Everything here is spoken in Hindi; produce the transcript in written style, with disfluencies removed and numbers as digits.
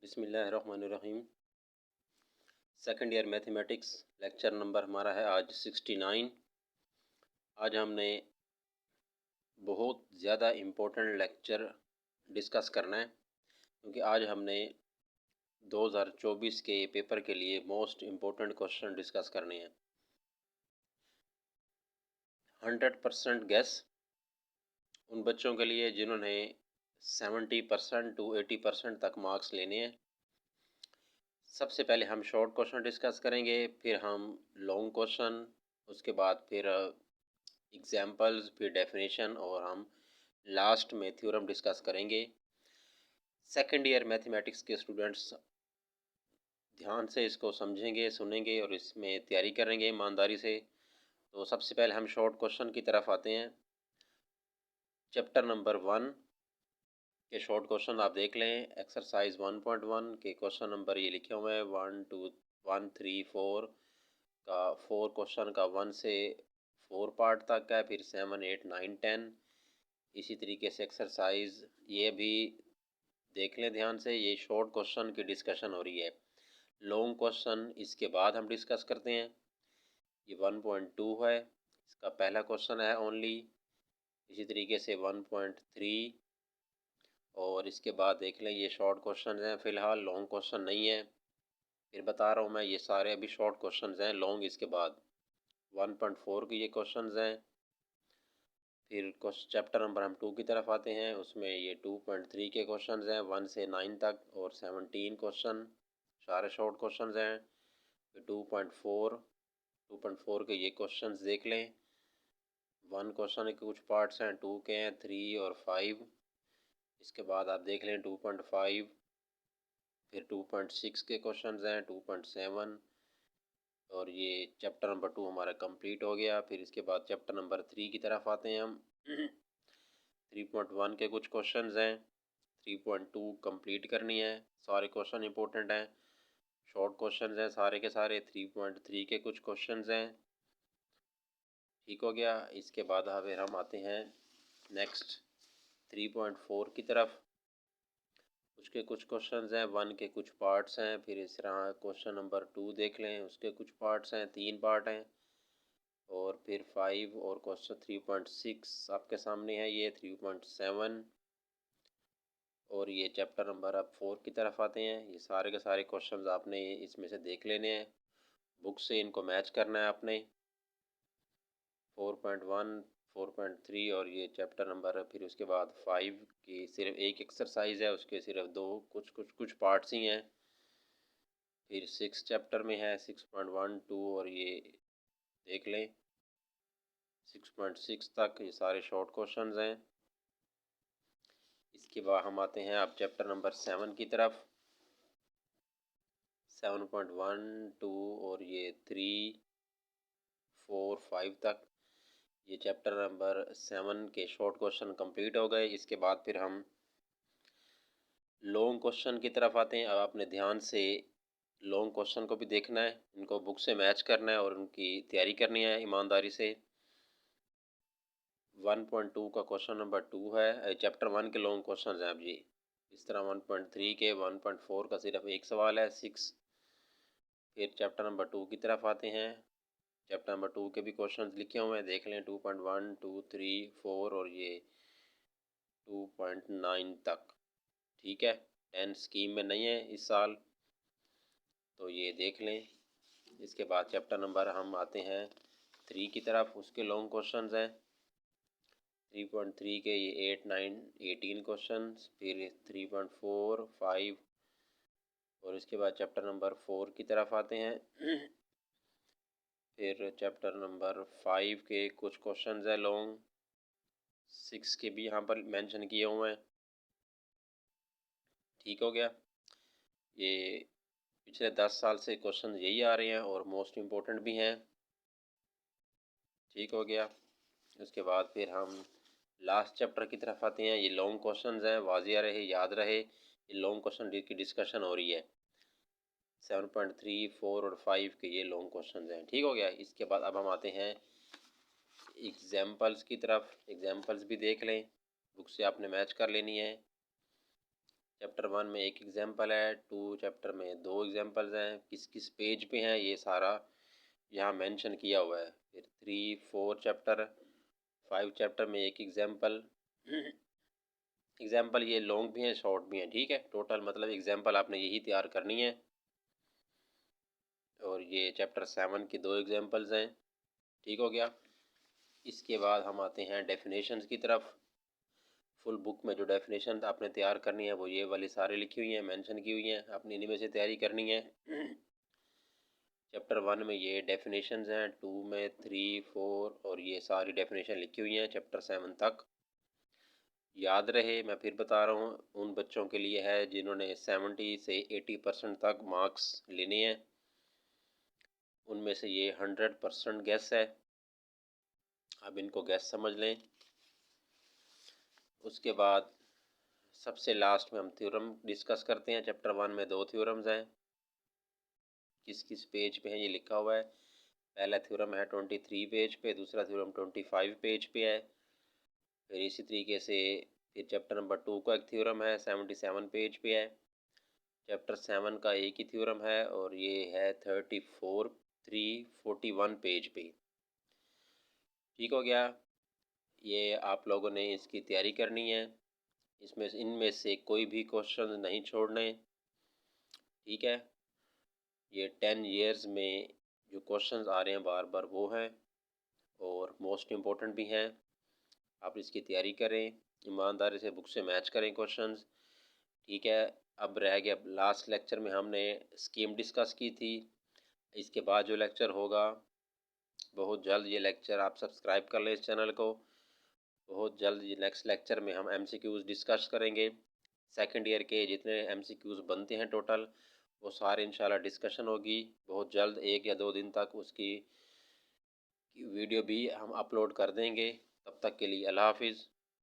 बिस्मिल्लाहिर्रहमानिर्रहीम। Second year mathematics lecture number हमारा है आज 69। आज हमने बहुत ज़्यादा इम्पोर्टेंट लेक्चर डिस्कस करना है क्योंकि आज हमने 2024 के पेपर के लिए मोस्ट इम्पोर्टेंट क्वेश्चन डिस्कस करने हैं। 100% गैस उन बच्चों के लिए जिन्होंने 70% टू 80% तक मार्क्स लेने हैं। सबसे पहले हम शॉर्ट क्वेश्चन डिस्कस करेंगे, फिर हम लॉन्ग क्वेश्चन, उसके बाद फिर एग्जाम्पल्स, फिर डेफिनेशन और हम लास्ट में थ्योरम डिस्कस करेंगे। सेकंड ईयर मैथमेटिक्स के स्टूडेंट्स ध्यान से इसको समझेंगे, सुनेंगे और इसमें तैयारी करेंगे ईमानदारी से। तो सबसे पहले हम शॉर्ट क्वेश्चन की तरफ आते हैं। चैप्टर नंबर 1 के शॉर्ट क्वेश्चन आप देख लें। एक्सरसाइज 1.1 के क्वेश्चन नंबर ये लिखे हुए हैं 1, 2, 1, 3, 4 का 4 क्वेश्चन का 1 से 4 पार्ट तक है, फिर 7, 8, 9, 10। इसी तरीके से एक्सरसाइज ये भी देख लें ध्यान से। ये शॉर्ट क्वेश्चन की डिस्कशन हो रही है। लॉन्ग क्वेश्चन इसके बाद हम डिस्कस करते हैं। ये 1.2 है, इसका पहला क्वेश्चन है ओनली। इसी तरीके से 1.3 और इसके बाद देख लें ये शॉर्ट क्वेश्चन हैं, फ़िलहाल लॉन्ग क्वेश्चन नहीं है। फिर बता रहा हूँ मैं, ये सारे अभी शॉर्ट क्वेश्चन हैं। लॉन्ग इसके बाद 1.4 के ये क्वेश्चन हैं। फिर चैप्टर नंबर हम 2 की तरफ आते हैं, उसमें ये 2.3 के क्वेश्चन हैं 1 से 9 तक और 17 क्वेश्चन सारे शॉर्ट क्वेश्चन हैं। फिर 2.4 के ये क्वेश्चन देख लें। 1 क्वेश्चन के कुछ पार्ट्स हैं, 2 के हैं, 3 और 5। इसके बाद आप देख लें 2.5, फिर 2.6 के क्वेश्चन हैं, 2.7 और ये चैप्टर नंबर 2 हमारा कंप्लीट हो गया। फिर इसके बाद चैप्टर नंबर 3 की तरफ आते हैं हम। 3.1 के कुछ क्वेश्चन हैं, 3.2 कंप्लीट करनी है। सारे क्वेश्चन इंपॉर्टेंट हैं, शॉर्ट क्वेश्चन हैं सारे के सारे। 3.3 के कुछ क्वेश्चन हैं, ठीक हो गया। इसके बाद फिर हम आते हैं नेक्स्ट 3.4 की तरफ। उसके कुछ क्वेश्चंस हैं, 1 के कुछ पार्ट्स हैं। फिर इस तरह क्वेश्चन नंबर 2 देख लें, उसके कुछ पार्ट्स हैं, 3 पार्ट हैं। और फिर 5 और क्वेश्चन 3.6 आपके सामने है, ये 3.7 और ये चैप्टर नंबर अब 4 की तरफ आते हैं। ये सारे के सारे क्वेश्चंस आपने इसमें से देख लेने हैं, बुक से इनको मैच करना है आपने। 4.1, 4.3 और ये चैप्टर नंबर, फिर उसके बाद 5 की सिर्फ एक एक्सरसाइज है, उसके सिर्फ 2 कुछ पार्ट्स ही हैं। फिर 6 चैप्टर में है 6.1, 2 और ये देख लें 6.6 तक ये सारे शॉर्ट क्वेश्चंस हैं। इसके बाद हम आते हैं अब चैप्टर नंबर 7 की तरफ। 7.1, 2 और ये 3, 4, 5 तक ये चैप्टर नंबर 7 के शॉर्ट क्वेश्चन कंप्लीट हो गए। इसके बाद फिर हम लॉन्ग क्वेश्चन की तरफ आते हैं। अब आपने ध्यान से लॉन्ग क्वेश्चन को भी देखना है, इनको बुक से मैच करना है और उनकी तैयारी करनी है ईमानदारी से। 1.2 का क्वेश्चन नंबर 2 है, चैप्टर 1 के लॉन्ग क्वेश्चन हैं। अब जी इस तरह 1.3 के 1.4 का सिर्फ एक सवाल है 6। फिर चैप्टर नंबर 2 की तरफ आते हैं। चैप्टर नंबर 2 के भी क्वेश्चन लिखे हुए हैं, देख लें 2.1, 2, 3, 4 और ये 2.9 तक, ठीक है। 10 स्कीम में नहीं है इस साल, तो ये देख लें। इसके बाद चैप्टर नंबर हम आते हैं 3 की तरफ, उसके लॉन्ग क्वेश्चन हैं 3.3 के ये 8, 9, 18 क्वेश्चन। फिर 3.4, 5 और इसके बाद चैप्टर नंबर 4 की तरफ आते हैं। फिर चैप्टर नंबर 5 के कुछ क्वेश्चन हैं लॉन्ग, 6 के भी यहाँ पर मेंशन किए हुए हैं, ठीक हो गया। ये पिछले 10 साल से क्वेश्चन यही आ रहे हैं और मोस्ट इम्पोर्टेंट भी हैं, ठीक हो गया। उसके बाद फिर हम लास्ट चैप्टर की तरफ आते हैं। ये लॉन्ग क्वेश्चन हैं, वाजिया रहे, याद रहे, ये लॉन्ग क्वेश्चन की डिस्कशन हो रही है। 7.3, 4 और 5 के ये लॉन्ग क्वेश्चन हैं, ठीक हो गया। इसके बाद अब हम आते हैं एग्जाम्पल्स की तरफ। एग्जाम्पल्स भी देख लें, बुक से आपने मैच कर लेनी है। चैप्टर 1 में एक एग्जाम्पल है, 2 चैप्टर में 2 एग्जाम्पल्स हैं, किस किस पेज पे हैं ये सारा यहाँ मेंशन किया हुआ है। फिर 3, 4 चैप्टर, 5 चैप्टर में एक एग्जाम्पल। एग्जाम्पल ये लॉन्ग भी हैं, शॉर्ट भी हैं, ठीक है। टोटल मतलब एग्जाम्पल आपने यही तैयार करनी है। और ये चैप्टर 7 की 2 एग्जाम्पल्स हैं, ठीक हो गया। इसके बाद हम आते हैं डेफिनेशंस की तरफ। फुल बुक में जो डेफिनेशन आपने तैयार करनी है वो ये वाली सारी लिखी हुई हैं, मेंशन की हुई हैं, आपने इन्हीं में से तैयारी करनी है। चैप्टर 1 में ये डेफिनेशंस हैं, 2 में 3, 4 और ये सारी डेफिनेशन लिखी हुई हैं चैप्टर 7 तक। याद रहे, मैं फिर बता रहा हूँ, उन बच्चों के लिए है जिन्होंने 70 से 80% तक मार्क्स लेने हैं। उनमें से ये 100% गैस है। अब इनको गैस समझ लें। उसके बाद सबसे लास्ट में हम थ्योरम डिस्कस करते हैं। चैप्टर 1 में 2 थ्योरम्स हैं, किस किस पेज पे है ये लिखा हुआ है। पहला थ्योरम है 23 पेज पे, दूसरा थ्योरम 25 पेज पे है। फिर इसी तरीके से फिर चैप्टर नंबर 2 का एक थ्योरम है 77 पेज पे है। चैप्टर 7 का एक ही थ्योरम है और ये है 41 पेज पे। ठीक हो गया। ये आप लोगों ने इसकी तैयारी करनी है। इनमें से कोई भी क्वेश्चन नहीं छोड़ने, ठीक है। ये 10 इयर्स में जो क्वेश्चंस आ रहे हैं बार बार वो हैं और मोस्ट इम्पोर्टेंट भी हैं। आप इसकी तैयारी करें, ईमानदारी से बुक से मैच करें क्वेश्चंस, ठीक है। अब रह गया, लास्ट लेक्चर में हमने स्कीम डिस्कस की थी। इसके बाद जो लेक्चर होगा बहुत जल्द, ये लेक्चर आप सब्सक्राइब कर लें इस चैनल को। बहुत जल्द ये नेक्स्ट लेक्चर में हम MCQs डिस्कस करेंगे। सेकंड ईयर के जितने MCQs बनते हैं टोटल, वो सारे इंशाल्लाह डिस्कशन होगी बहुत जल्द। 1 या 2 दिन तक उसकी वीडियो भी हम अपलोड कर देंगे। तब तक के लिए अल्लाह हाफिज़।